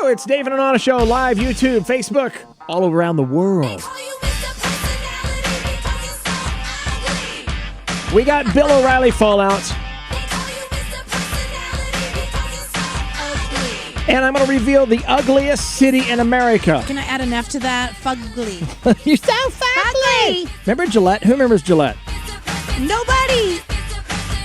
Woo! It's Davin and Anna Show, live, YouTube, Facebook, all around the world. We got Bill O'Reilly fallout. And I'm going to reveal the ugliest city in America. Can I add an F to that? Fugly. You're so fugly. Remember Gillette? Who remembers Gillette? Nobody.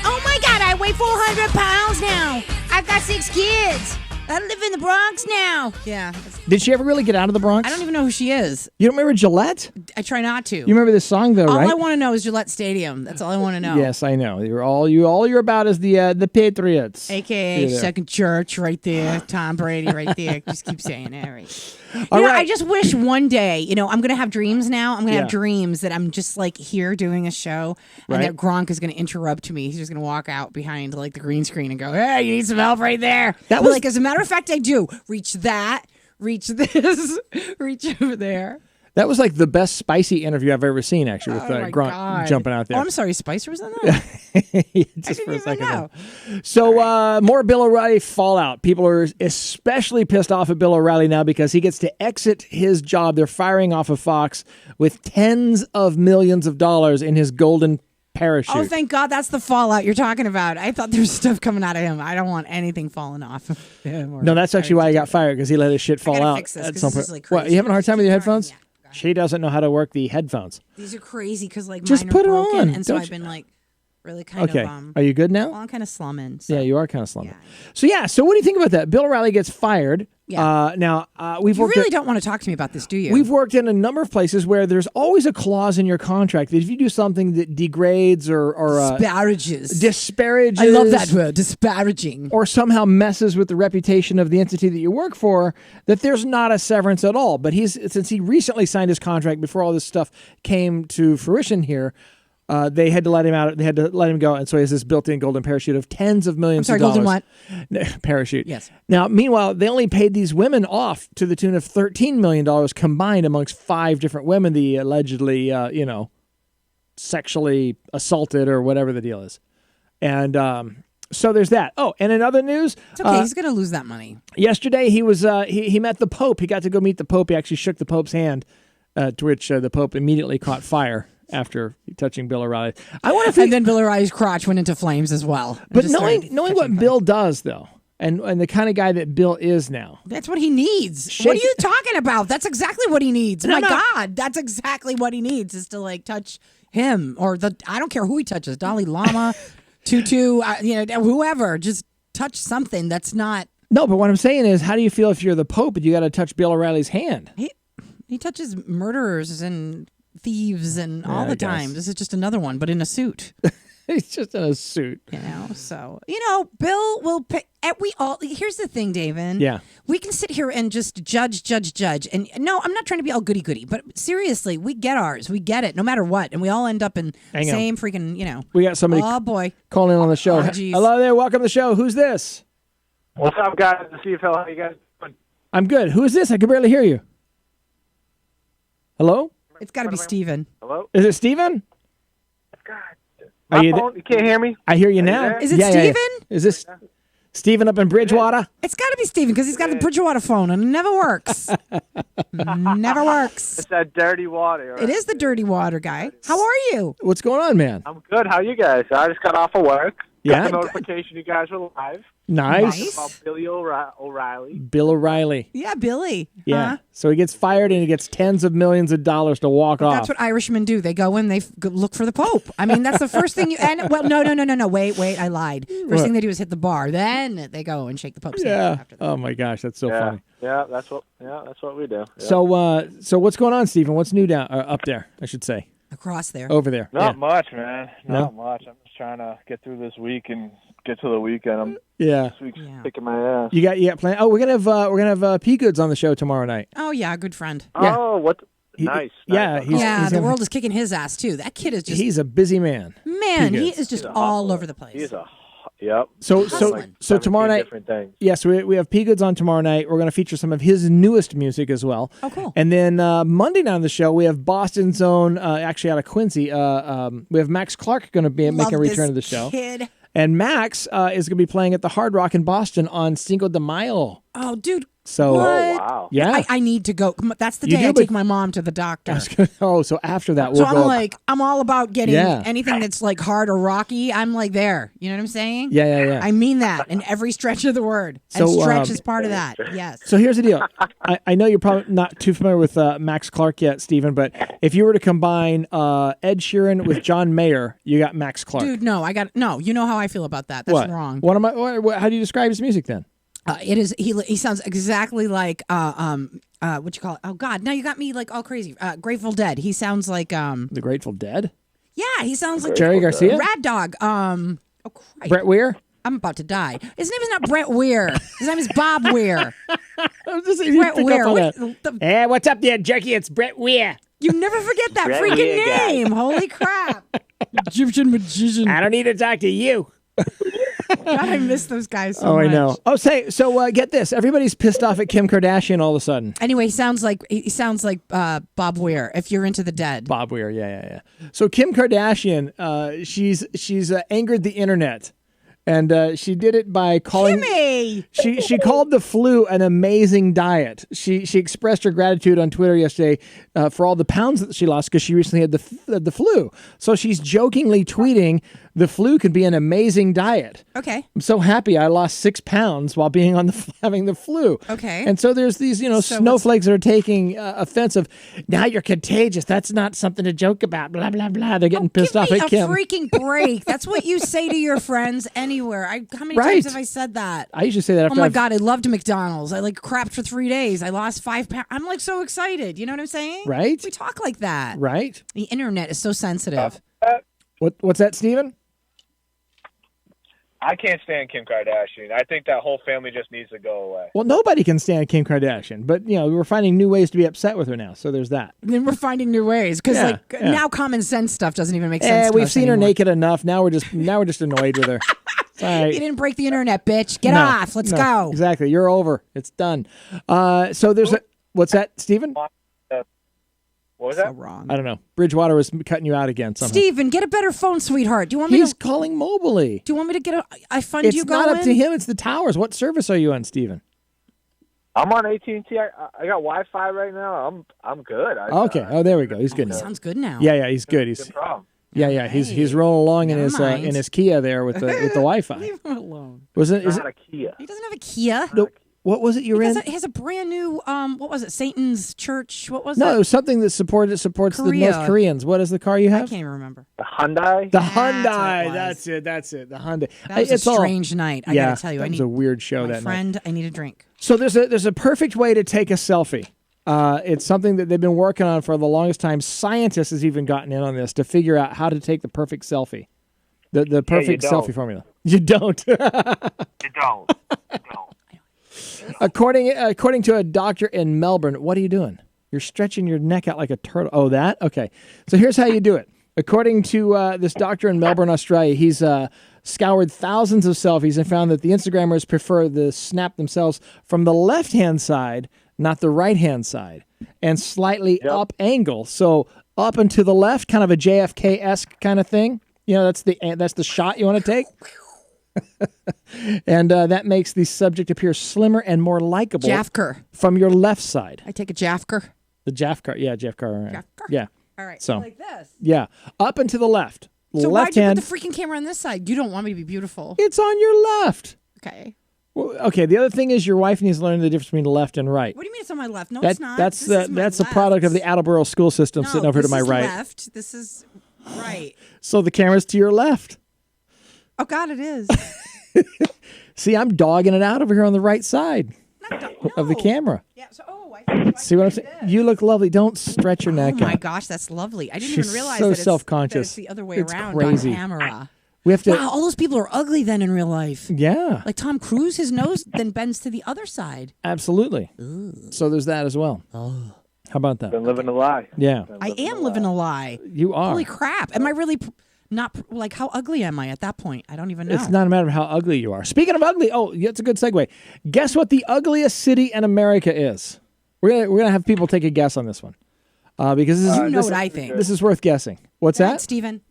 Oh my God, I weigh 400 pounds now. I've got 6 kids. I live in the Bronx now. Yeah. Did she ever really get out of the Bronx? I don't even know who she is. You don't remember Gillette? I try not to. You remember this song though, right? All I want to know is Gillette Stadium. That's all I want to know. Yes, I know. All you're about is the Patriots. AKA Second Church right there. Tom Brady right there. Just keep saying that, right? All right. I just wish one day, I'm going to have dreams now. I'm going to have dreams that I'm just like here doing a show and that Gronk is going to interrupt me. He's just going to walk out behind like the green screen and go, hey, you need some help right there. That was like, as a matter of fact, I do. Reach that, reach this, reach over there. That was like the best spicy interview I've ever seen, actually, with Gronk jumping out there. Oh, I'm sorry, Spicer was in that? Just for a second. Know. So, more Bill O'Reilly fallout. People are especially pissed off at Bill O'Reilly now because he gets to exit his job. They're firing off of Fox with tens of millions of dollars in his golden parachute. Oh, thank God that's the fallout you're talking about. I thought there was stuff coming out of him. I don't want anything falling off of him. No, that's actually why he got fired, because he let his shit fall out fix this, at some point. Like what, you having a hard time with your headphones? Yeah. She doesn't know how to work the headphones. These are crazy because just mine put are it broken, on. and so I've been like really kind of. Are you good now? Well, I'm kind of slumming. So. Yeah, you are kind of slumming. Yeah. So what do you think about that? Bill O'Reilly gets fired. Yeah. Now we've worked. You really don't want to talk to me about this, do you? We've worked in a number of places where there's always a clause in your contract that if you do something that degrades or disparages. I love that word, disparaging, or somehow messes with the reputation of the entity that you work for, that there's not a severance at all. But since he recently signed his contract before all this stuff came to fruition here. They had to let him out. They had to let him go, and so he has this built-in golden parachute of tens of millions of dollars. Golden what? Parachute. Yes. Now, meanwhile, they only paid these women off to the tune of $13 million combined amongst 5 different women they allegedly, sexually assaulted or whatever the deal is. And so there's that. Oh, and in other news, it's okay. He's going to lose that money. Yesterday, he was he met the Pope. He got to go meet the Pope. He actually shook the Pope's hand, to which the Pope immediately caught fire after touching Bill O'Reilly. And then Bill O'Reilly's crotch went into flames as well. But knowing what Bill does, though, and the kind of guy that Bill is now. That's what he needs. What are you talking about? That's exactly what he needs. God, that's exactly what he needs, is to like touch him or I don't care who he touches, Dalai Lama, Tutu, whoever. Just touch something that's not. No, but what I'm saying is, how do you feel if you're the Pope and you got to touch Bill O'Reilly's hand? He touches murderers and thieves and all the time. This is just another one, but in a suit. He's just in a suit. So, Bill will pick. Here's the thing, Davin. Yeah. We can sit here and just judge. And no, I'm not trying to be all goody-goody, but seriously, we get ours. We get it, no matter what. And we all end up in the same freaking, We got somebody calling in on the show. Hello there. Welcome to the show. Who's this? What's up, guys? The CFL. How you guys doing? I'm good. Who is this? I can barely hear you. Hello? It's got to be Steven. Hello? Is it Steven? God. You can't hear me? I hear you now. Is it Steven? Yeah. Is this Steven up in Bridgewater? It's got to be Steven because he's got the Bridgewater phone and it never works. Never works. It's that dirty water. Right? It is the dirty water guy. How are you? What's going on, man? I'm good. How are you guys? I just got off of work. Yeah. Got the notification you guys were live. Nice. About Billy O'Reilly. Bill O'Reilly. Yeah, Billy. Yeah. Huh? So he gets fired and he gets tens of millions of dollars to walk off. That's what Irishmen do. They go in, they look for the Pope. I mean, that's the first thing no. Wait, I lied. First thing they do is hit the bar. Then they go and shake the Pope's hand after that. Oh my gosh, that's so funny. Yeah, that's what we do. Yeah. So what's going on, Stephen? What's new down up there, I should say? Across there. Over there. Not much, man. Not much. I'm just trying to get through this week and get to the weekend. This week's kicking my ass. You got plan? Oh, we're gonna have P Goods on the show tomorrow night. Oh yeah, good friend. Yeah. Oh, what? Nice. Yeah, the world is kicking his ass too. That kid is just—he's a busy man. Man, he is just all over the place. He's a Yep. So tomorrow night. Yes, we have P Goods on tomorrow night. We're going to feature some of his newest music as well. Oh, cool. And then Monday night on the show, we have Boston's own, actually out of Quincy. We have Max Clark going to be making a return to the show. Kid. And Max is going to be playing at the Hard Rock in Boston on Cinco de Mayo Oh, dude. So, what? wow. Yeah. I need to go. That's the day I take my mom to the doctor. So after that, we'll so go. I'm like, I'm all about getting anything that's like hard or rocky. I'm like there. You know what I'm saying? Yeah. I mean that in every stretch of the word. And stretch is part of that. Yes. So here's the deal. I know you're probably not too familiar with Max Clark yet, Stephen, but if you were to combine Ed Sheeran with John Mayer, you got Max Clark. Dude, no. You know how I feel about that. That's wrong. How do you describe his music then? It is. He sounds exactly like what you call it? Oh God! Now you got me like all crazy. Grateful Dead. He sounds like the Grateful Dead. Yeah, he sounds like Jerry Garcia. Rad Dog. Oh Christ. Brett Weir. I'm about to die. His name is not Brett Weir. His name is Bob Weir. Brett Weir. Hey, what's up there, Jerky? It's Brett Weir. You never forget that freaking name. Holy crap! Egyptian magician. I don't need to talk to you. God, I miss those guys so much. I know. Oh, so get this. Everybody's pissed off at Kim Kardashian all of a sudden. Anyway, he sounds like Bob Weir, if you're into the Dead. Bob Weir, yeah. So Kim Kardashian, she's angered the internet. And she did it by calling. Kimmy! She called the flu an amazing diet. She expressed her gratitude on Twitter yesterday for all the pounds that she lost because she recently had the flu. So she's jokingly tweeting, "The flu can be an amazing diet." Okay. I'm so happy I lost 6 pounds while being having the flu. Okay. And so there's these snowflakes that are taking offensive. Now you're contagious. That's not something to joke about. Blah blah blah. They're getting pissed off at Kim. Give me a freaking break. That's what you say to your friends anywhere. How many times have I said that? I usually say that after. Oh my God, I loved McDonald's. I like crapped for 3 days. I lost 5 pounds. I'm like so excited. You know what I'm saying? Right. We talk like that. Right. The internet is so sensitive. What's that, Steven? I can't stand Kim Kardashian. I think that whole family just needs to go away. Well, nobody can stand Kim Kardashian, but we're finding new ways to be upset with her now. So there's that. Then we're finding new ways because now common sense stuff doesn't even make sense. We've seen her naked enough. Now we're just annoyed with her. Right. You didn't break the internet, bitch. Get off. Let's go. Exactly. You're over. It's done. So there's what's that, Stephen? What was that? So wrong. I don't know. Bridgewater was cutting you out again somehow. Stephen, get a better phone, sweetheart. Do you want me He's calling mobily. Do you want me to get I fund you going? It's not up to him. It's the towers. What service are you on, Stephen? I'm on AT&T. I got Wi-Fi right now. I'm good. Okay. There we go. He's good now. Sounds good now. Yeah. He's good. He's good problem. Yeah. He's rolling along in his Kia there with the Wi-Fi. Leave him alone. Is it a Kia? He doesn't have a Kia. No. What was it you're in? He has a brand new, what was it, Satan's Church? What was it? No, it was something that supports the North Koreans. What is the car you have? I can't even remember. The Hyundai? The Hyundai. That's it. The Hyundai. That was a strange night, I got to tell you. That was a weird show that night. My friend, I need a drink. So there's a perfect way to take a selfie. It's something that they've been working on for the longest time. Scientists has even gotten in on this to figure out how to take the perfect selfie. The perfect selfie formula. You don't. You don't. According to a doctor in Melbourne, what are you doing? You're stretching your neck out like a turtle. Oh, that? Okay. So here's how you do it. According to this doctor in Melbourne, Australia, he's scoured thousands of selfies and found that the Instagrammers prefer the snap themselves from the left-hand side, not the right-hand side, and slightly up angle. So up and to the left, kind of a JFK-esque kind of thing. That's the shot you want to take. And that makes the subject appear slimmer and more likable. Jafker. From your left side. I take a Jafker. The Jafker. Yeah, Jafker. Right. Jafker? Yeah. All right. So like this. Yeah. Up and to the left. So left why'd you hand. put the freaking camera on this side? You don't want me to be beautiful. It's on your left. Okay. Well, okay. The other thing is your wife needs to learn the difference between left and right. What do you mean it's on my left? No, it's not. That's the product of the Attleboro school system sitting over to my right. Left. This is right. So the camera's to your left. Oh God, it is. See, I'm dogging it out over here on the right side of the camera. Yeah. So, see what I'm saying? You look lovely. Don't stretch your neck out. Oh my gosh, that's lovely. I didn't even realize so that self-conscious. It's the other way around crazy. on camera. We have to. Wow, all those people are ugly then in real life. Yeah. Like Tom Cruise, his nose then bends to the other side. Absolutely. Ooh. So there's that as well. Oh. How about that? Been living a lie. Yeah. I am living a lie. You are. Holy crap. Am I really not like how ugly am I at that point? I don't even know. It's not a matter of how ugly you are. Speaking of ugly, that's a good segue. Guess what the ugliest city in America is? We're gonna have people take a guess on this one. Because this is what I think. This is worth guessing. What's that? Steven?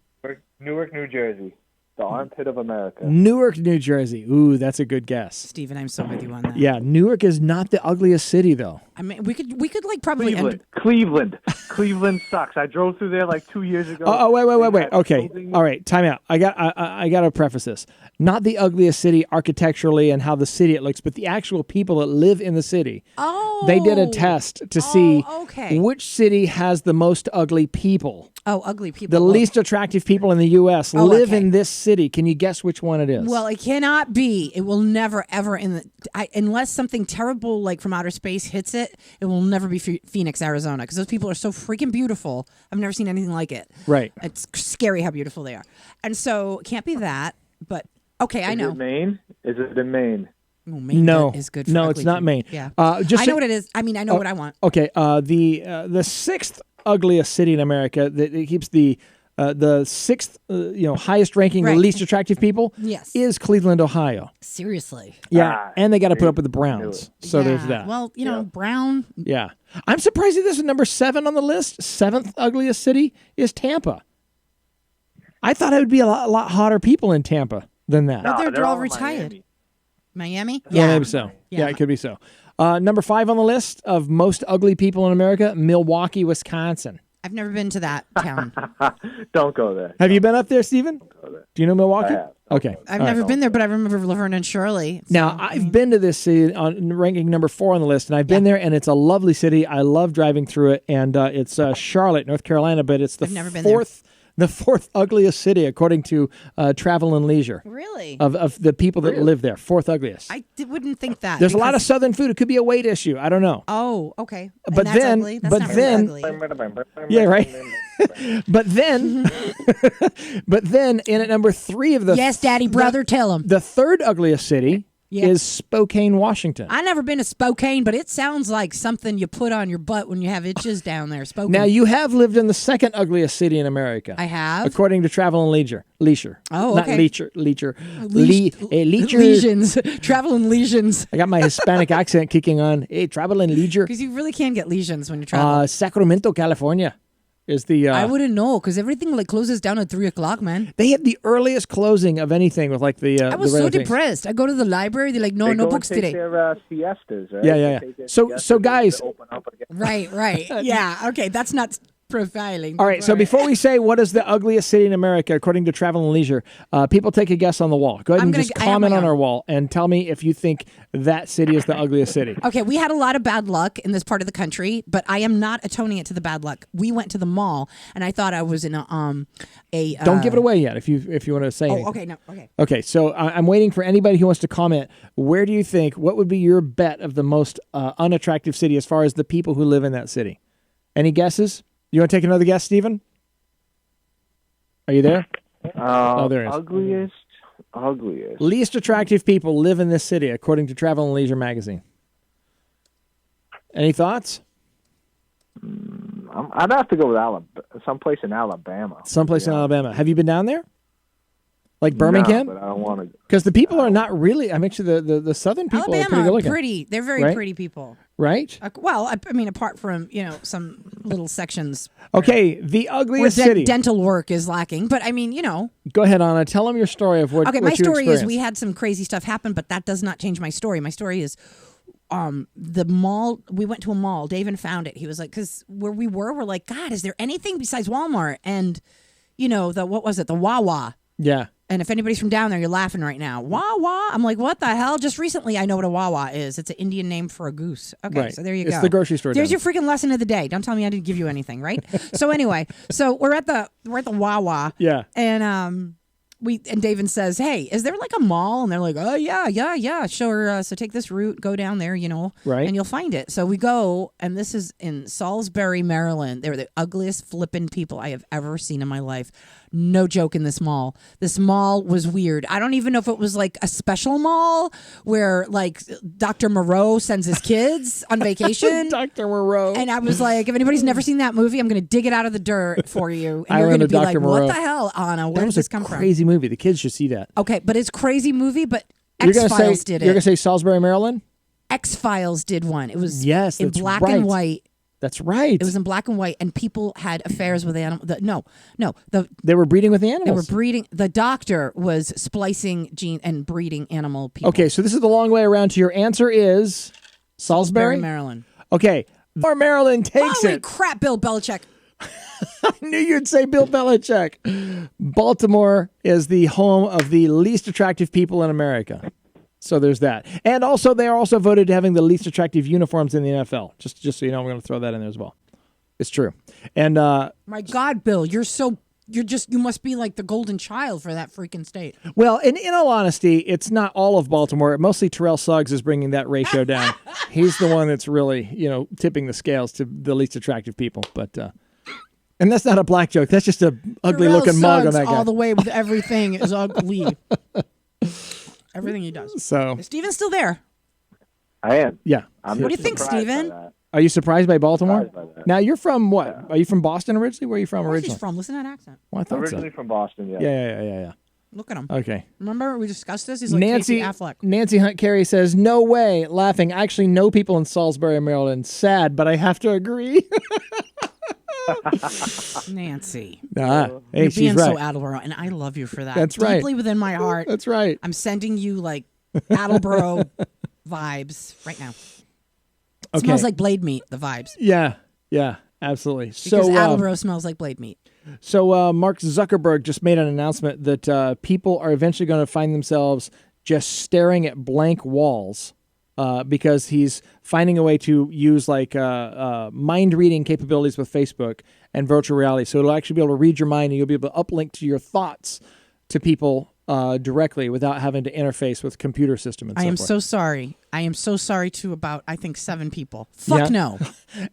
Newark, New Jersey. The armpit of America. Newark, New Jersey. Ooh, that's a good guess. Steven, I'm so with you on that. Yeah, Newark is not the ugliest city, though. I mean, we could like probably Cleveland. Cleveland sucks. I drove through there like 2 years ago. Oh, wait. Okay, all right. Time out. I got to preface this. Not the ugliest city architecturally and how the city it looks, but the actual people that live in the city. Oh, they did a test to see okay. which city has the most ugly people. Oh, ugly people. The least attractive people in the U.S. live in this city. Can you guess which one it is? Well, it cannot be. It will never, ever, unless something terrible like from outer space hits it, it will never be Phoenix, Arizona, because those people are so freaking beautiful. I've never seen anything like it. Right. It's scary how beautiful they are. And so it can't be that, but okay, I know. Is it Maine? Is it in Maine? Oh, Maine is good for No, ugly it's not people. Maine. Yeah. I know what it is. I mean, I know what I want. Okay. The sixth ugliest city in America that it keeps the sixth highest ranking least attractive people is Cleveland, Ohio. Seriously. Yeah, and they got to put up with the Browns. So there's that. Well, Brown. Yeah. I'm surprised that this is number 7 on the list. 7th ugliest city is Tampa. I thought it would be a lot hotter people in Tampa than that. No, they're all retired. Miami? Yeah, maybe so. Yeah, it could be so. Number 5 on the list of most ugly people in America, Milwaukee, Wisconsin. I've never been to that town. Don't go there. Have you been up there, Stephen? Do you know Milwaukee? I have. Okay. I've never been there, but I remember Laverne and Shirley. Now, I've been to this city on ranking number 4 on the list, and I've been there, and it's a lovely city. I love driving through it, and it's Charlotte, North Carolina, but it's the fourth ugliest city according to Travel and Leisure. Really? Of the people that live there, 4th ugliest. I wouldn't think that. There's a lot of Southern food. It could be a weight issue. I don't know. Oh, okay. But then, yeah, right. but then in at number 3 of the yes, Daddy, brother, tell him the 3rd ugliest city. Is Spokane, Washington. I've never been to Spokane, but it sounds like something you put on your butt when you have itches down there. Spokane. Now, you have lived in the 2nd ugliest city in America. I have. According to Travel and Leisure. Oh, okay. Not leisure. Lesions. Travel and lesions. I got my Hispanic accent kicking on. Hey, Travel and Leisure. Because you really can get lesions when you travel. Sacramento, California. Is the I wouldn't know because everything closes down at 3:00, man. They had the earliest closing of anything with the. I was so depressed. I go to the library. They're like, no books today. Their siestas, right? Yeah. So guys. Right. Yeah. Okay, that's not profiling. All right. So before we say what is the ugliest city in America according to Travel and Leisure, people take a guess on the wall. Go ahead and just comment on our wall and tell me if you think that city is the ugliest city. Okay, we had a lot of bad luck in this part of the country, but I am not atoning it to the bad luck. We went to the mall, and I thought I was in a Don't give it away yet if you want to say anything. Okay, no, okay. Okay, so I'm waiting for anybody who wants to comment. Where do you think, what would be your bet of the most unattractive city as far as the people who live in that city? Any guesses? You want to take another guess, Stephen? Are you there? There is. Ugliest. Least attractive people live in this city, according to Travel and Leisure magazine. Any thoughts? I'd have to go with someplace in Alabama. Someplace in Alabama. Have you been down there? Like Birmingham? No, but I don't want to. Because the people are not really. I mentioned the southern people Alabama are pretty good looking. Pretty. They're very pretty people. Right? Well, I mean, apart from some little sections. Okay, the ugliest where city. Dental work is lacking, but I mean, Go ahead, Anna. Tell them your story of what. Okay, what my story experienced. is we had some crazy stuff happen, but that does not change my story. My story is. The mall, we went to a mall. Davin found it. He was like, because where we we're like, God, is there anything besides Walmart? And, what was it? The Wawa. Yeah. And if anybody's from down there, you're laughing right now. Wawa. I'm like, what the hell? Just recently, I know what a Wawa is. It's an Indian name for a goose. Okay, so there you go. It's the grocery store. There's your freaking lesson of the day. Don't tell me I didn't give you anything, right? So anyway, we're at the Wawa. Yeah. And and Davin says, hey, is there like a mall? And they're like, oh, yeah, sure. So take this route, go down there, right. And you'll find it. So we go, and this is in Salisbury, Maryland. They were the ugliest flippin' people I have ever seen in my life. No joke in this mall. This mall was weird. I don't even know if it was like a special mall where like Dr. Moreau sends his kids on vacation. Dr. Moreau. And I was like, if anybody's never seen that movie, I'm going to dig it out of the dirt for you. And you're going to be like, Moreau. what the hell, Anna? Where does this come from? Crazy movie. The kids should see that. Okay, but it's a crazy movie, but X-Files did it. You're going to say Salisbury, Maryland? X-Files did one. It was in black and white. That's right. It was in black and white, and people had affairs with animals. They were breeding with the animals. They were breeding. The doctor was splicing gene and breeding animal people. Okay, so this is the long way around to your answer is Salisbury, Maryland. Okay, Maryland takes Holy it. crap, Bill Belichick. I knew you'd say Bill Belichick. Baltimore is the home of the least attractive people in America. So there's that. And also, they are also voted having the least attractive uniforms in the NFL. Just so you know, we're going to throw that in there as well. It's true. And my God, Bill, you must be like the golden child for that freaking state. well, in all honesty, it's not all of Baltimore. Mostly Terrell Suggs is bringing that ratio down. He's the one that's really, tipping the scales to the least attractive people. But and that's not a black joke. That's just a ugly looking mug on that guy. All the way with everything is ugly. Everything he does. So is Steven still there? I am. Yeah. What do you think, Steven? Are you surprised by Baltimore? Surprised by that. Now you're from what? Yeah. Are you from Boston originally? Where are you from Where's originally? he from? Listen to that accent. Well, I thought Originally from Boston, yeah. Yeah. Look at him. Okay. Remember we discussed this? He's like Nancy Casey Affleck. Nancy Hunt Carey says, "No way!" Laughing. I actually know people in Salisbury, Maryland. Sad, but I have to agree. Nancy. Hey, You're she's being right. so Attleboro, and I love you for that. That's right. Deeply within my heart. That's right. I'm sending you like Attleboro vibes right now. Okay. Smells like blade meat, the vibes. Yeah, absolutely. Because Attleboro smells like blade meat. So Mark Zuckerberg just made an announcement that people are eventually going to find themselves just staring at blank walls because he's finding a way to use like mind reading capabilities with Facebook and virtual reality. So it'll actually be able to read your mind, and you'll be able to uplink to your thoughts to people directly without having to interface with computer system and so forth. I am so sorry. I am so sorry to about, I think, 7 people. Fuck no.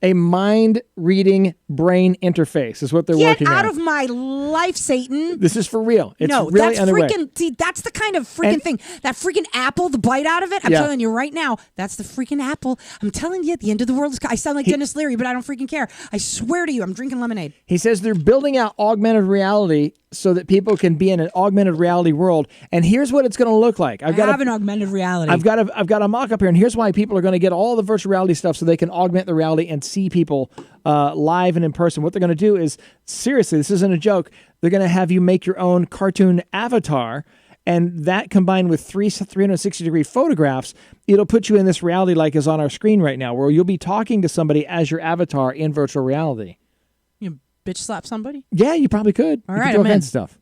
A mind-reading brain interface is what they're working on. Get out of my life, Satan. This is for real. It's no, really that's underway. see, that's the kind of freaking thing. That freaking apple, the bite out of it, I'm telling you right now, that's the freaking apple. I'm telling you, at the end of the world is I sound like Dennis Leary, but I don't freaking care. I swear to you, I'm drinking lemonade. He says they're building out augmented reality so that people can be in an augmented reality world. And here's what it's going to look like. I have an augmented reality. I've got a mock-up here, and here's why people are going to get all the virtual reality stuff so they can augment the reality and see people live and in person. What they're going to do is, seriously, this isn't a joke, they're going to have you make your own cartoon avatar, and that combined with 360-degree photographs, it'll put you in this reality like is on our screen right now, where you'll be talking to somebody as your avatar in virtual reality. You bitch slap somebody? Yeah, you probably could. All you right, could do all I'm in. kinds of stuff.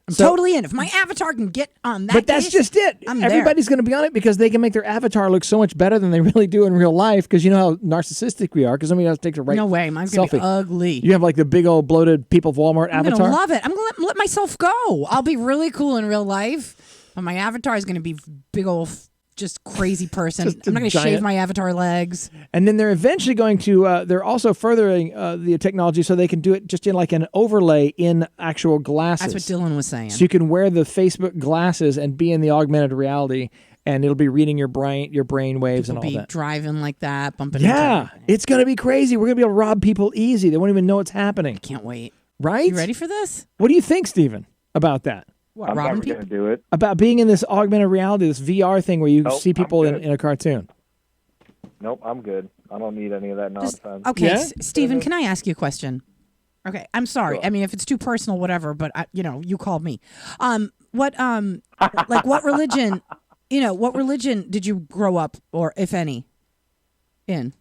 I'm totally in. If my avatar can get on that But that's case, just it. I'm Everybody's going to be on it because they can make their avatar look so much better than they really do in real life, because you know how narcissistic we are, because somebody else takes a right No way. Mine's going to be ugly. You have like the big old bloated People of Walmart I'm avatar? going to love it. I'm going to let myself go. I'll be really cool in real life, but my avatar is going to be big old just crazy person. I'm not going to shave my avatar legs. And then they're eventually going to, they're also furthering the technology so they can do it just in like an overlay in actual glasses. That's what Dylan was saying. So you can wear the Facebook glasses and be in the augmented reality, and it'll be reading your brain waves People and all be that. driving like that, bumping into Yeah, everything. it's going to be crazy. We're going to be able to rob people easy. They won't even know what's happening. Can't wait. Right? You ready for this? What do you think, Stephen, about that? What, I'm robbing never people? going to do it. About being in this augmented reality, this VR thing where you Nope, see people I'm good. in a cartoon. Nope, I'm good. I don't need any of that nonsense. Okay, Yeah? Stephen, can I ask you a question? Okay, I'm sorry. Sure. I mean, if it's too personal, whatever. But you called me. What religion? What religion did you grow up, or if any, in?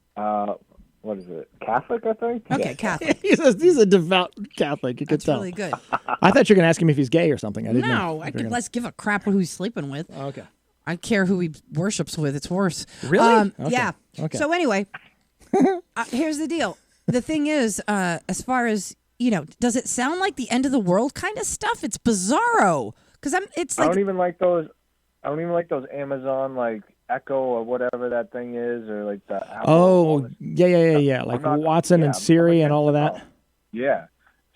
What is it? Catholic, I think? Okay, Yeah. Catholic. He's a devout Catholic. You could That's tell. really good. I thought you were going to ask him if he's gay or something. I didn't know. No, I could less give a crap who he's sleeping with. Oh, okay. I care who he worships with. It's worse. Really? Okay. Yeah. Okay. So anyway, here's the deal. The thing is, as far as does it sound like the end of the world kind of stuff? It's bizarro because It's I like don't even like those. I don't even like those Amazon like Echo or whatever that thing is, or like the Apple. Oh, yeah. Like Watson and Siri and all of that. Yeah.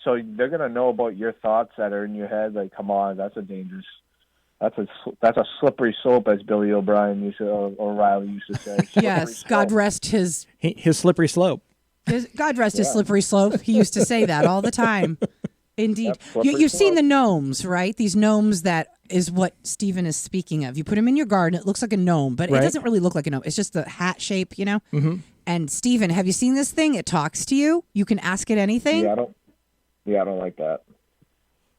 So they're gonna know about your thoughts that are in your head. Like, come on, that's a dangerous. That's a slippery slope, as Billy O'Brien used to, or O'Reilly used to say. yes, God rest his slippery slope. God rest his slippery slope. He used to say that all the time. Indeed. Yep, You've seen the gnomes, right? These gnomes, that is what Stephen is speaking of. You put them in your garden. It looks like a gnome, but Right. it doesn't really look like a gnome. It's just the hat shape, Mm-hmm. And Steven, have you seen this thing? It talks to you. You can ask it anything. Yeah, I don't like that.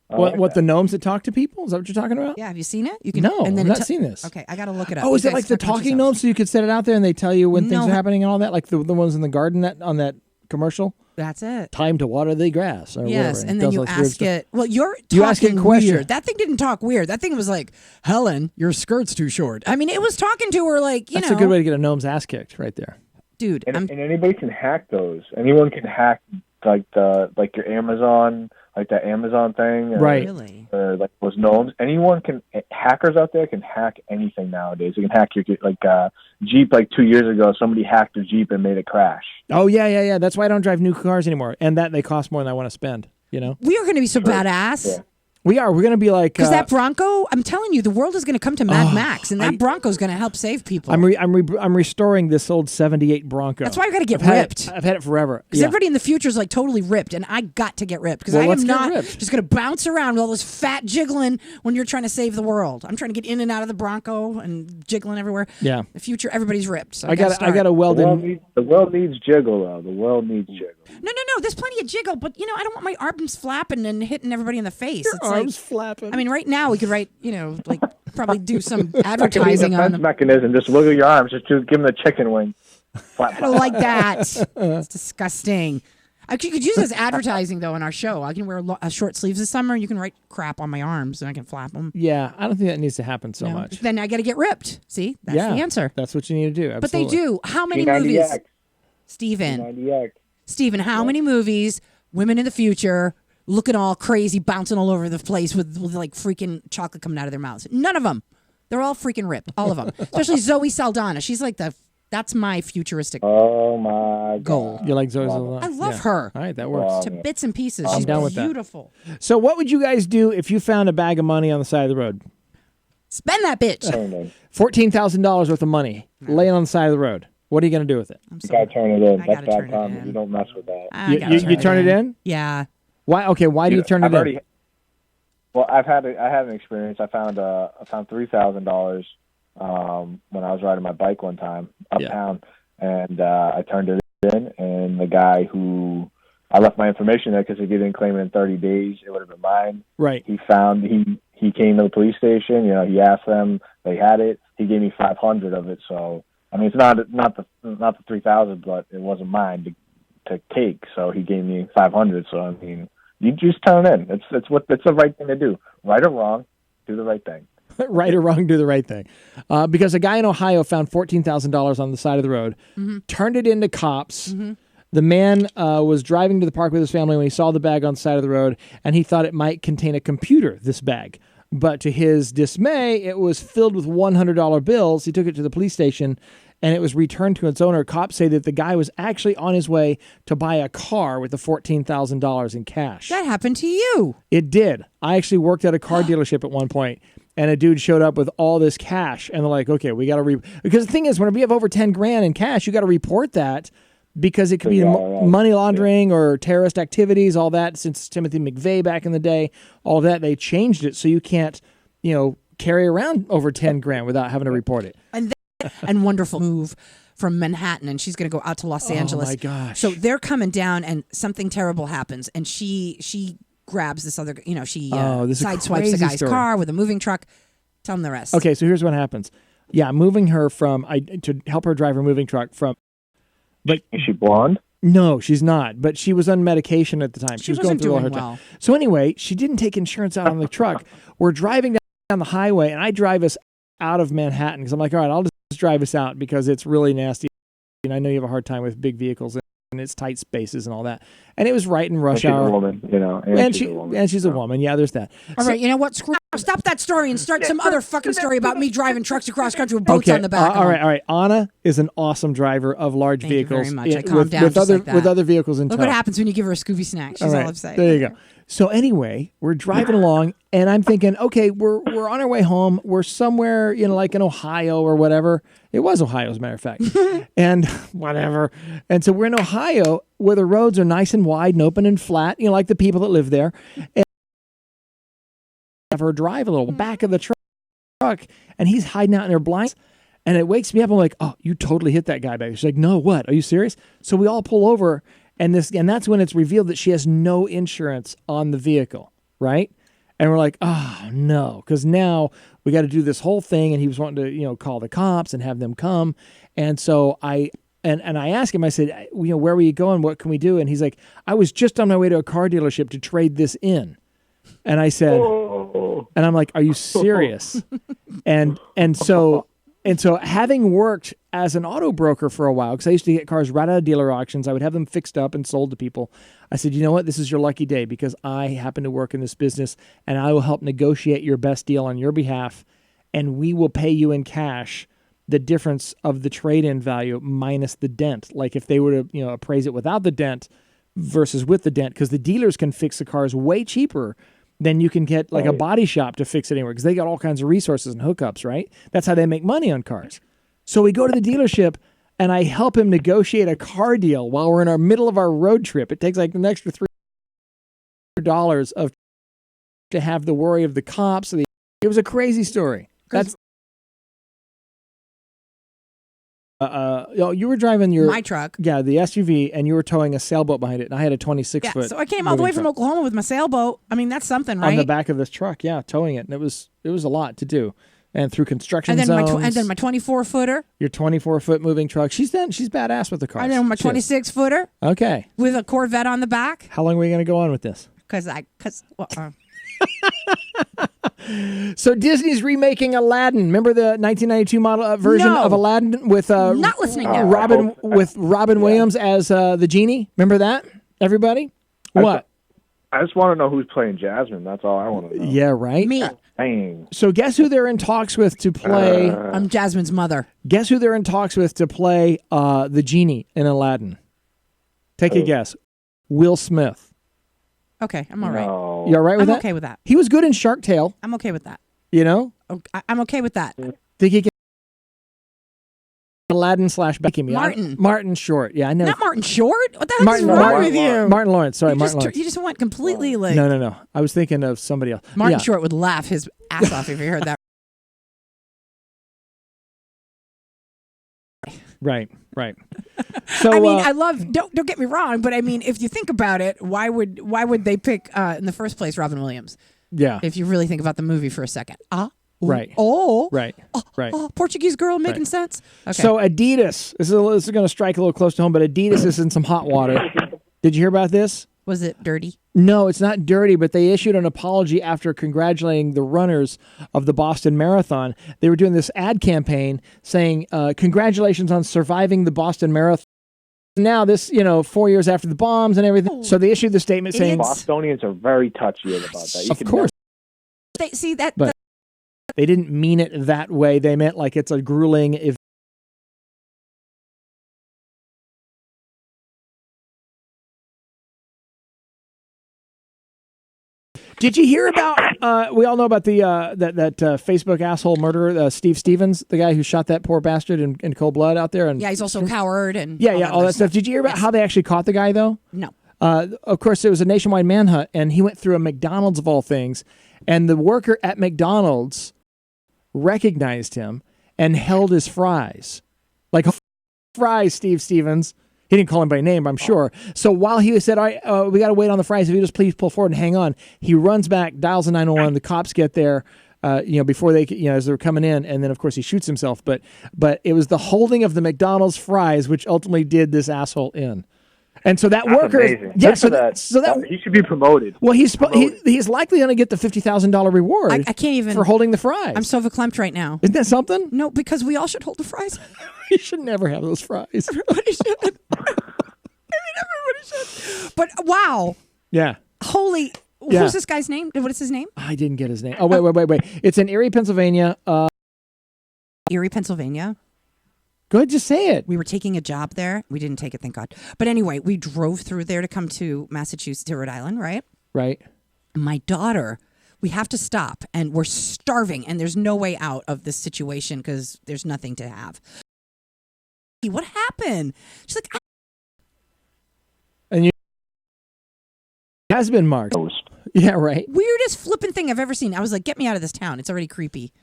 What the gnomes that talk to people? Is that what you're talking about? Yeah, have you seen it? You can. No, and then I've not seen this. Okay, I got to look it up. Oh, is You it guys like the talk amongst talking yourselves. gnomes so you could set it out there and they tell you when things No. are happening and all that? Like the ones in the garden on that commercial? That's it. Time to water the grass or Yes, whatever. and It then does you all this weird ask stuff. it. Well, you're You ask it talking question. weird. That thing didn't talk weird. That thing was like, Helen, your skirt's too short. I mean, it was talking to her like, That's a good way to get a gnome's ass kicked right there. dude. And anybody can hack those. Anyone can hack like your Amazon, like that Amazon thing, Right. Really? or like those gnomes. Anyone can. Hackers out there can hack anything nowadays. They can hack your Jeep. Like 2 years ago, somebody hacked a Jeep and made it crash. Oh, yeah. That's why I don't drive new cars anymore. And that they cost more than I want to spend, you know? We are going to be so badass. Yeah. We are. We're going to be like... Because that Bronco, I'm telling you, the world is going to come to Mad Max, and that Bronco is going to help save people. I'm restoring this old 78 Bronco. That's why I got to get I've had ripped. I've had it forever. Because everybody in the future is like totally ripped, and I got to get ripped because Well, I let's am get not ripped. just going to bounce around with all this fat jiggling when you're trying to save the world. I'm trying to get in and out of the Bronco and jiggling everywhere. Yeah. The future, everybody's ripped. So I got a welded... The world needs jiggle, though. The world needs jiggle. No. There's plenty of jiggle, but I don't want my arms flapping and hitting everybody in the face. Your It's arms flapping. I mean, right now we could write, like probably do some advertising on defense them. mechanism. Just wiggle your arms. Just give them the chicken wing. Flap, I don't like that. It's disgusting. You could use this advertising though in our show. I can wear short sleeves this summer, and you can write crap on my arms, and I can flap them. Yeah, I don't think that needs to happen so much. Then I got to get ripped. See, that's the answer. That's what you need to do. But they Absolutely. do. How many P90X. movies, Steven? How many movies? Women in the future looking all crazy, bouncing all over the place with like freaking chocolate coming out of their mouths. None of them. They're all freaking ripped. All of them. Especially Zoe Saldana. She's like that's my futuristic Oh my goal. God. You like Zoe Saldana? I love Yeah. her. All right, that works. To bits and pieces. I'm She's down with that. beautiful. So what would you guys do if you found a bag of money on the side of the road? Spend that bitch. $14,000 worth of money laying on the side of the road. What are you going to do with it? You gotta turn it in. I That's gotta bad turn it karma. in. You don't mess with that. You turn it in? Yeah. Why? Okay, why do you turn it in? Well, I had an experience. I found $3,000 when I was riding my bike one time uptown, and I turned it in. And the guy who I left my information there because if he didn't claim it in 30 days, it would have been mine. Right. He came to the police station. He asked them. They had it. He gave me 500 of it. So I mean, it's not the 3,000, but it wasn't mine to take. So he gave me 500. So I mean, you just turn it in. It's the right thing to do. Right or wrong, do the right thing. Right or wrong, do the right thing. Because a guy in Ohio found $14,000 on the side of the road, turned it into cops. The man was driving to the park with his family when he saw the bag on the side of the road, and he thought it might contain a computer, this bag. But to his dismay, it was filled with $100 bills. He took it to the police station, and it was returned to its owner. Cops say that the guy was actually on his way to buy a car with the $14,000 in cash. That happened to you. It did. I actually worked at a car dealership at one point, and a dude showed up with all this cash, and they're like, okay, we got to because the thing is, whenever you have over 10 grand in cash, you got to report that because it could be money laundering or terrorist activities, all that. Since Timothy McVeigh back in the day, all that, they changed it so you can't, carry around over 10 grand without having to report it. And wonderful move from Manhattan, and she's going to go out to Los Angeles. Oh my gosh! So they're coming down, and something terrible happens, and she grabs this other, she this is a sideswipes the crazy guy's story. car with a moving truck. Tell them the rest. Okay, so here's what happens. Yeah, moving her to help her drive her moving truck from. But is she blonde? No, she's not. But she was on medication at the time. She was going wasn't through all her doing time. well. So anyway, she didn't take insurance out on the truck. We're driving down the highway, and I drive us out of Manhattan because I'm like, all right, I'll just drive us out because it's really nasty. And I know you have a hard time with big vehicles and it's tight spaces and all that. And it was right in rush hour. She's a woman, and she's a woman. Yeah, there's that. All right, you know what? Stop that story and start some other fucking story about me driving trucks across country with boats on the back. All right. Anna is an awesome driver of large Thank you vehicles. very much. I calmed down with just other like that. with other vehicles in tow. Look what happens when you give her a Scooby snack. She's all upset. There you go. So anyway, we're driving along, and I'm thinking, okay, we're on our way home. We're somewhere, like in Ohio or whatever. It was Ohio, as a matter of fact, and whatever. And so we're in Ohio, where the roads are nice and wide and open and flat, like the people that live there. And have her drive a little back of the truck, and he's hiding out in her blinds. And it wakes me up. I'm like, oh, you totally hit that guy back. She's like, no, what? Are you serious? So we all pull over, and that's when it's revealed that she has no insurance on the vehicle, right? And we're like, oh, no, because now we got to do this whole thing. And he was wanting to, call the cops and have them come. And so I asked him, I said, where were you going? What can we do? And he's like, I was just on my way to a car dealership to trade this in. And I said, and I'm like, are you serious? and so having worked as an auto broker for a while, because I used to get cars right out of dealer auctions, I would have them fixed up and sold to people. I said, you know what? This is your lucky day because I happen to work in this business and I will help negotiate your best deal on your behalf. And we will pay you in cash the difference of the trade-in value minus the dent. Like if they were to, appraise it without the dent versus with the dent, because the dealers can fix the cars way cheaper than you can get like a body shop to fix it anywhere, because they got all kinds of resources and hookups, right? That's how they make money on cars. So we go to the dealership and I help him negotiate a car deal while we're in our middle of our road trip. It takes like an extra $300 to have the worry of the cops. It was a crazy story. That's you were driving my truck. Yeah, the SUV, and you were towing a sailboat behind it, and I had a 26-foot. So I came all the way from Oklahoma with my sailboat. I mean, that's something, right? On the back of this truck, yeah, towing it, and it was a lot to do, and through construction zones. And then my 24-footer. Your 24-foot moving truck. She's badass with the cars. And then my 26-footer. Okay. With a Corvette on the back. How long are we going to go on with this? So Disney's remaking Aladdin. Remember the 1992 model version of Aladdin with not listening now. Robin Williams as the genie? Remember that? Everybody? What? I just want to know who's playing Jasmine. That's all I want to know. Yeah, right? Me. Dang. So guess who they're in talks with to play? I'm Jasmine's mother. Guess who they're in talks with to play the genie in Aladdin? Take a guess. Will Smith. Okay, I'm all right. No. You all right with that? I'm okay with that. He was good in Shark Tale. I'm okay with that. I'm okay with that. Think he can Aladdin / Becky me. Martin Short. Yeah, I know. Not Martin Short. What the hell is wrong with you? Martin Lawrence. Sorry, Martin Lawrence. You just went completely like. No. I was thinking of somebody else. Martin Short would laugh his ass off if he heard that. Right. So I mean, I love. Don't get me wrong, but I mean, if you think about it, why would they pick in the first place Robin Williams? Yeah. If you really think about the movie for a second. Right. Right. Right. Portuguese girl making sense. Okay. So Adidas. This is going to strike a little close to home, but Adidas is in some hot water. Did you hear about this? Was it dirty? No, it's not dirty, but they issued an apology after congratulating the runners of the Boston Marathon. They were doing this ad campaign saying, congratulations on surviving the Boston Marathon. Now this, 4 years after the bombs and everything. So they issued the statement saying... Bostonians are very touchy about that. Of course. But they didn't mean it that way. They meant like it's a grueling event. Did you hear about? We all know about the that Facebook asshole murderer, Steve Stevens, the guy who shot that poor bastard in cold blood out there. And yeah, he's also a coward and all that stuff. Did you hear about how they actually caught the guy though? No. Of course, it was a nationwide manhunt, and he went through a McDonald's of all things, and the worker at McDonald's recognized him and held his fries, like fries, Steve Stevens. He didn't call him by name, I'm sure. So while he said, all right, we got to wait on the fries. If you just please pull forward and hang on. He runs back, dials a 911. The cops get there, before they, as they're coming in. And then, of course, he shoots himself. But it was the holding of the McDonald's fries which ultimately did this asshole in. And so that worker, he should be promoted. Well, he's likely going to get the $50,000 reward. I can't even for holding the fries. I'm so verklempt right now. Isn't that something? No, because we all should hold the fries. You should never have those fries. Everybody should. Everybody should. But wow. Yeah. Holy. Yeah. Who's this guy's name? What is his name? I didn't get his name. Oh, wait. It's in Erie, Pennsylvania. Erie, Pennsylvania. Go ahead, just say it. We were taking a job there. We didn't take it, thank God. But anyway, we drove through there to come to Massachusetts, to Rhode Island, right? Right. My daughter, we have to stop, and we're starving, and there's no way out of this situation because there's nothing to have. What happened? She's like, and you has been marked. Yeah, right. Weirdest flipping thing I've ever seen. I was like, get me out of this town. It's already creepy.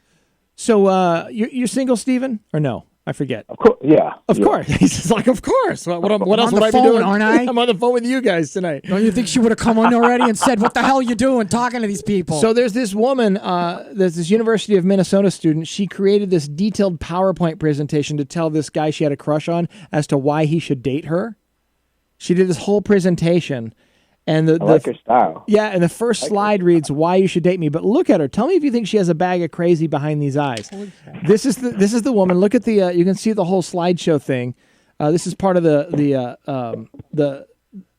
So you're single, Steven? Or no? I forget. Of course, yeah. Of course. He's just like, of course. What else on would the I be phone, doing? aren't I? I'm on the phone with you guys tonight. Don't you think she would have come on already and said, "What the hell you doing talking to these people?" So there's this woman, there's this University of Minnesota student. She created this detailed PowerPoint presentation to tell this guy she had a crush on as to why he should date her. She did this whole presentation. And I like her style. Yeah, and the first slide reads, "Why you should date me." But look at her. Tell me if you think she has a bag of crazy behind these eyes. This is the woman. Look at the. You can see the whole slideshow thing. This is part of the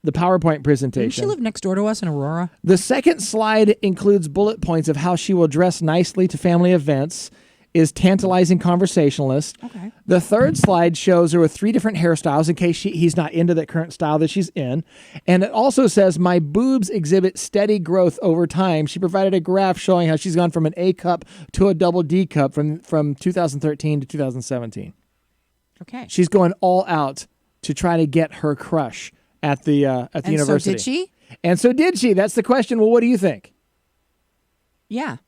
PowerPoint presentation. Didn't she live next door to us in Aurora? The second slide includes bullet points of how she will dress nicely to family events, is tantalizing conversationalist. Okay. The third slide shows her with 3 different hairstyles in case he's not into the current style that she's in. And it also says, "My boobs exhibit steady growth over time." She provided a graph showing how she's gone from an A cup to a double D cup from 2013 to 2017. Okay. She's going all out to try to get her crush at the university. So did she? And so did she? That's the question. Well, what do you think? Yeah.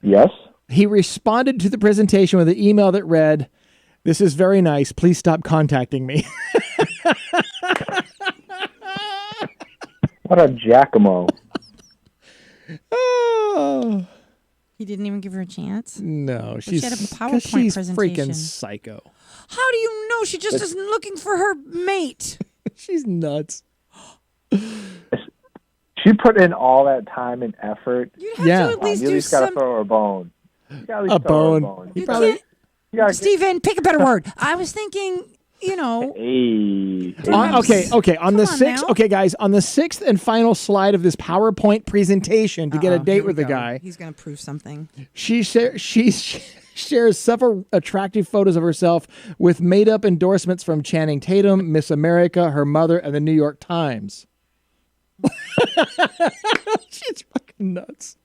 Yes. He responded to the presentation with an email that read, "This is very nice. Please stop contacting me." What a Giacomo. Oh, He didn't even give her a chance. no. she had a 'cause PowerPoint she's presentation. freaking psycho. How do you know she just isn't looking for her mate? She's nuts. She put in all that time and effort. You have Yeah. to at least You at do least gotta some. throw her a bone. You gotta at least A throw her a bone. bone. You You probably- can't, You gotta Steven, pick a better word. I was thinking, Hey. Okay. On the Come on 6th, now. okay, guys, on the 6th and final slide of this PowerPoint presentation to get a Uh-oh, date here we with the go. guy, He's going to prove something. she shares several attractive photos of herself with made-up endorsements from Channing Tatum, Miss America, her mother, and the New York Times. She's fucking nuts.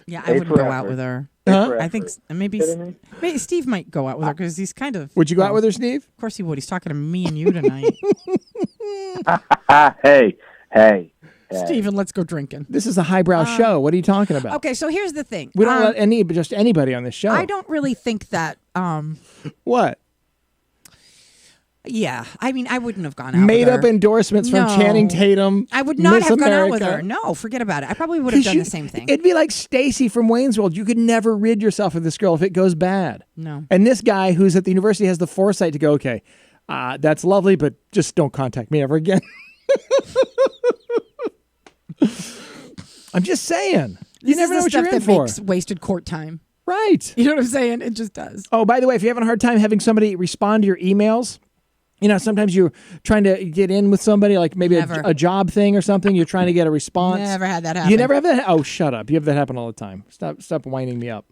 Yeah, I Pay wouldn't for go effort. out with her. Pay Huh? for I think effort. maybe Kidding me? Steve might go out with her because he's kind of. Would you go out with her, Steve? Of course he would. He's talking to me and you tonight. Hey. Steven, let's go drinking. This is a highbrow show. What are you talking about? Okay, so here's the thing. We don't let just anybody on this show. I don't really think that. What? Yeah, I mean, I wouldn't have gone out. Made with up her. endorsements from No. Channing Tatum. I would not Miss have gone out with America. her. No, forget about it. I probably would have done the same thing. It'd be like Stacy from Wayne's World. You could never rid yourself of this girl if it goes bad. No. And this guy who's at the university has the foresight to go, okay, that's lovely, but just don't contact me ever again. I'm just saying. You This never know is what the you're stuff in that for. makes wasted court time. Right. You know what I'm saying? It just does. Oh, by the way, if you're having a hard time having somebody respond to your emails, you know, sometimes you're trying to get in with somebody, like maybe Never. a job thing or something. You're trying to get a response. Never had that happen. You never have that? Oh, shut up. You have that happen all the time. Stop winding me up.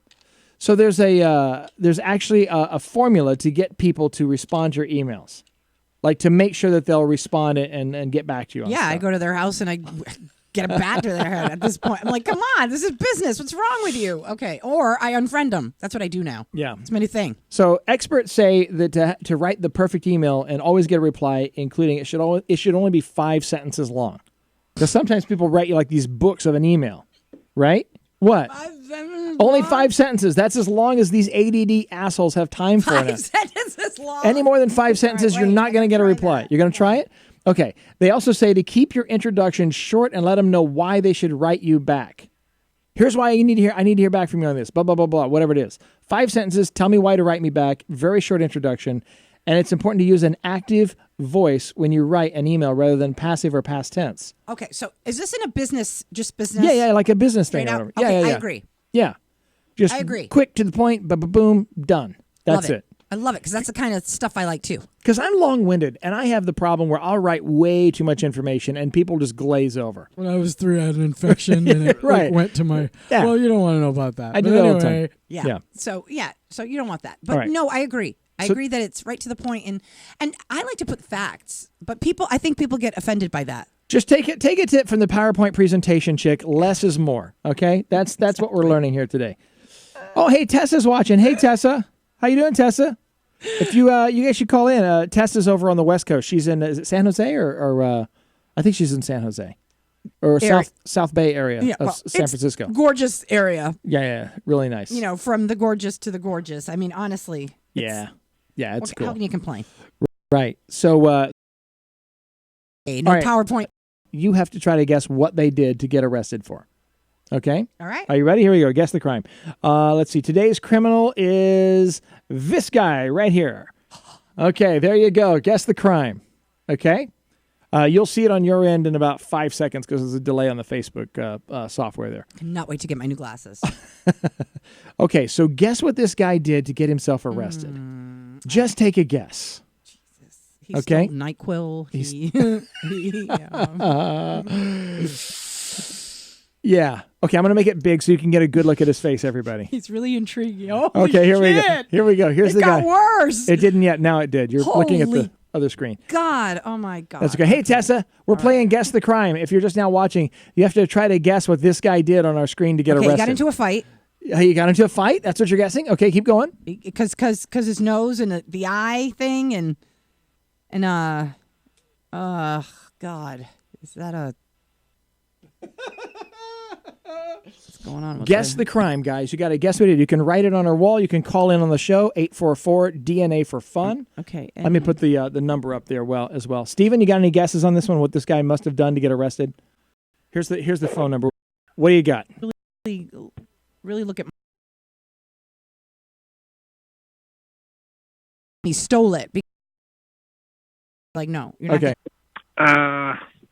So there's actually a formula to get people to respond to your emails, like to make sure that they'll respond and get back to you on Yeah, I stuff. go to their house and I get a bat to their head at this point. I'm like, come on, this is business. What's wrong with you? Okay. Or I unfriend them. That's what I do now. Yeah. It's my new thing. So experts say that to write the perfect email and always get a reply, including it should only be 5 sentences long. Because sometimes people write you like these books of an email, right? What? Only 5 sentences. That's as long as these ADD assholes have time for. 5 sentences long. Any more than 5 sentences, wait, you're not I'm going to get a gonna reply. try that. You're going to try it? Okay. They also say to keep your introduction short and let them know why they should write you back. Here's why I need to hear back from you on this. Blah, blah, blah, blah, whatever it is. 5 sentences. Tell me why to write me back. Very short introduction. And it's important to use an active voice when you write an email rather than passive or past tense. Okay, so is this in a business, just business? Yeah, like a business thing. Straight Or out? whatever. Okay, Yeah. I agree. Yeah. Just I agree. quick to the point, boom, done. That's Love it. I love it because that's the kind of stuff I like too. Because I'm long-winded, and I have the problem where I'll write way too much information, and people just glaze over. When I was 3, I had an infection, and it Right. went to my. Yeah. Well, you don't want to know about that. I do But that all the anyway, time. Yeah. Yeah. So you don't want that. But All right. no, I agree. I So- agree that it's right to the point, and I like to put facts, but I think people get offended by that. Just take a tip from the PowerPoint presentation chick. Less is more. Okay, that's what we're learning here today. Oh, hey, Tessa's watching. Hey, Tessa, how you doing, Tessa? If you guys should call in. Tessa's over on the West Coast. She's in is it San Jose or I think she's in San Jose. or area. South Bay area Yeah, of well, San it's Francisco. Gorgeous area. Yeah, really nice. You know, from the gorgeous to the gorgeous. I mean, honestly. It's cool. How can you complain? Right. So Hey, all no right. PowerPoint. you have to try to guess what they did to get arrested for. Okay? All right. Are you ready? Here we go. Guess the crime. Let's see. Today's criminal is this guy right here. Okay, there you go. Guess the crime. Okay? You'll see it on your end in about 5 seconds because there's a delay on the Facebook software there. Cannot wait to get my new glasses. Okay, so guess what this guy did to get himself arrested. Just take a guess. He Okay. stole NyQuil. Yeah. Okay, I'm going to make it big so you can get a good look at his face, everybody. He's really intriguing. Holy Okay, here we go. shit. Here we go. Here's It the got guy. worse. It didn't yet. Now it did. You're looking at Holy the other screen. God. Oh, my God. That's okay. Hey, Tessa, we're playing Guess the Crime. If you're just now watching, you have to try to guess what this guy did on our screen to get Okay, arrested. he got into a fight. He got into a fight? That's what you're guessing? Okay, keep going. Because his nose and the eye thing and God, is that a what's going on with Guess the crime, guys. You got to guess what it is. You can write it on our wall. You can call in on the show, 844-DNA for fun. Okay. Let me put the number up there as well. Steven, you got any guesses on this one, what this guy must have done to get arrested? Here's the phone number. What do you got? really look at he stole it. Like, no. You're not Okay.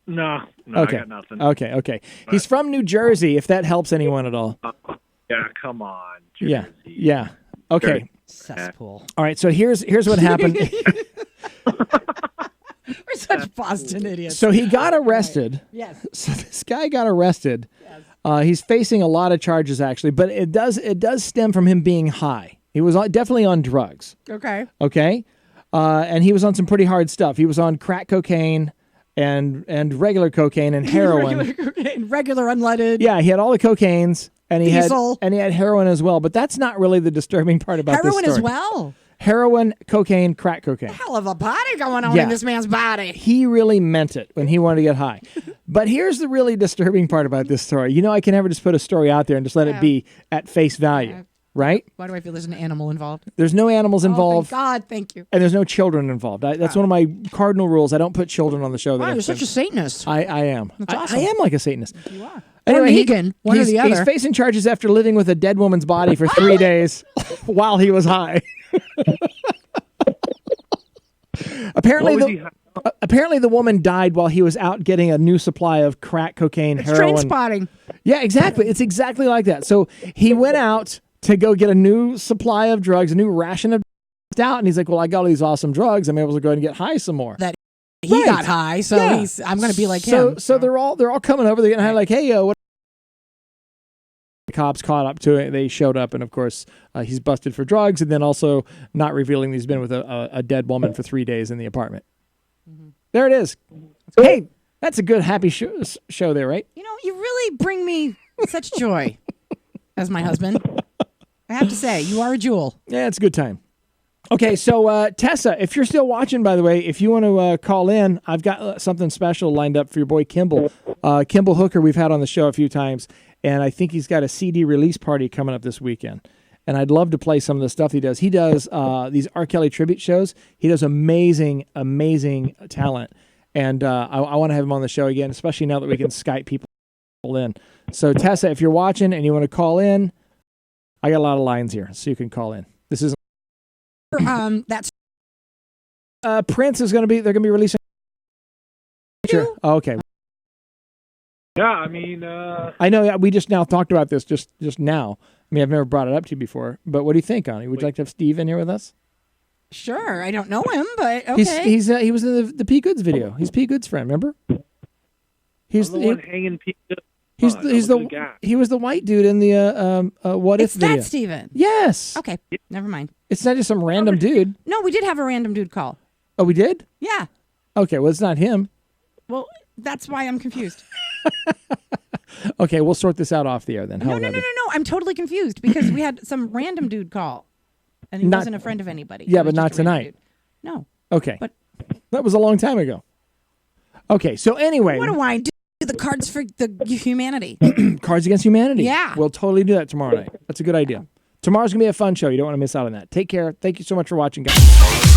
No, Okay. I got nothing. Okay. He's from New Jersey, if that helps anyone at all. Yeah, come on. Yeah. Jersey. Yeah. Okay. cesspool. All right. So here's what happened. We're such Boston idiots. So he got arrested. Yes. So this guy got arrested. He's facing a lot of charges actually, but it does stem from him being high. He was definitely on drugs. Okay. Okay. And he was on some pretty hard stuff. He was on crack cocaine and regular cocaine and heroin. regular unleaded. Yeah, he had all the cocaines and he Diesel. had heroin as well. But that's not really the disturbing part about Heroin this story. as well. Heroin, cocaine, crack cocaine. Hell of a body going on Yeah. in this man's body. He really meant it when he wanted to get high. But here's the really disturbing part about this story. You know, I can never just put a story out there and just let it be at face value, right? Why do I feel there's an animal involved? There's no animals Oh, involved. thank God, thank you. And there's no children involved. That's one of my cardinal rules. I don't put children on the show. Wow, you're such a Satanist. I am. That's awesome. I am like a Satanist. You are. Anyway, Or Negan, one or he's, the other. He's facing charges after living with a dead woman's body for 3 days while he was high. Apparently the woman died while he was out getting a new supply of crack cocaine, heroin. Train spotting. Yeah, exactly. It's exactly like that. So he went out to go get a new supply of drugs, a new ration of out, and he's like, well, I got all these awesome drugs. I'm able to go and get high some more. He Right. got high, so Yeah. I'm going to be like So him. so they're all coming over. They're getting high, like, hey, what? The cops caught up to it. They showed up, and of course, he's busted for drugs, and then also not revealing that he's been with a dead woman for 3 days in the apartment. There it is. Hey, that's a good happy show there, right? You know, you really bring me such joy as my husband. I have to say, you are a jewel. Yeah, it's a good time. Okay, so Tessa, if you're still watching, by the way, if you want to call in, I've got something special lined up for your boy Kimball. Kimball Hooker, we've had on the show a few times, and I think he's got a CD release party coming up this weekend. And I'd love to play some of the stuff he does. He does these R. Kelly tribute shows. He does amazing, amazing talent. And I want to have him on the show again, especially now that we can Skype people in. So, Tessa, if you're watching and you want to call in, I got a lot of lines here, so you can call in. This is That's Prince is going to be, they're going to be releasing. Sure. Oh, okay. Yeah, I mean, I know we just now talked about this just now. I mean, I've never brought it up to you before, but what do you think, Ani? Would you like to have Steve in here with us? sure. I don't know him, but okay. He was in the P. Goods video. He's P. Goods' friend, remember? I'm the one hanging people. He was the white dude in the What it's If video. that Steven. Yes. Okay, never mind. It's not just some random dude. No, we did have a random dude call. Oh, we did? Yeah. Okay, well, it's not him. Well, that's why I'm confused. Okay, we'll sort this out off the air then. How No, would no, that no, be? no, no. I'm totally confused because we had some random dude call, and he Not- wasn't a friend of anybody. Yeah, It was but not just a random tonight. dude. No. Okay. But- that was a long time ago. Okay, so anyway. What do I do? The Cards for the Humanity. Cards Against Humanity. Yeah. We'll totally do that tomorrow night. That's a good idea. Tomorrow's going to be a fun show. You don't want to miss out on that. Take care. Thank you so much for watching, guys.